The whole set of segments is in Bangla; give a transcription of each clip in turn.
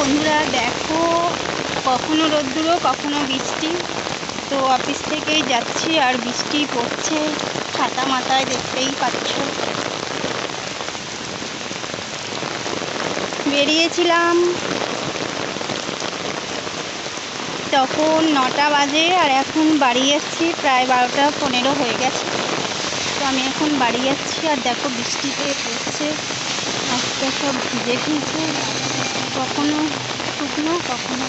বন্ধুরা দেখো, কখনো রোদ্দুর কখনো বৃষ্টি। তো অফিস থেকেই যাচ্ছি আর বৃষ্টি পড়ছে, ছাতা মাথায় দেখতেই পাচ্ছ। বেরিয়েছিলাম তখন 9টা বাজে আর এখন বাড়ি যাচ্ছি প্রায় 12টা 15 হয়ে গেছে। তো আমি এখন বাড়ি যাচ্ছি আর দেখো বৃষ্টিতে পড়ছে, রাস্তা সব ভিজে ভিজে, কখনো শুকনো কখনো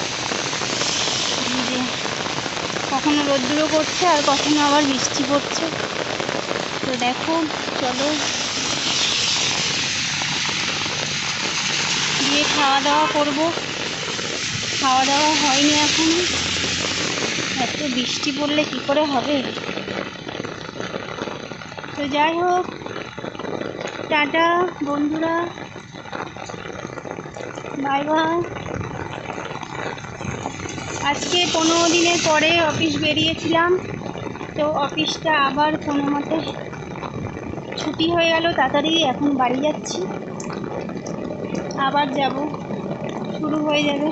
ভিজে, কখনো রোদ্দুরও করছে আর কখনো আবার বৃষ্টি পড়ছে। তো দেখো চলো গিয়ে খাওয়া দাওয়া করবো। খাওয়া দাওয়া হয়নি এখনো, এত বৃষ্টি পড়লে কি করে হবে। তো যাই হোক, টাটা বন্ধুরা, বাই বাই। আজকে 15 দিনের পরে অফিস বেরিয়েছিলাম, তো অফিসটা আবার কোনো মতে ছুটি হয়ে গেল তাড়াতাড়ি। এখন বাড়ি যাচ্ছি, আবার যাব, শুরু হয়ে যাবে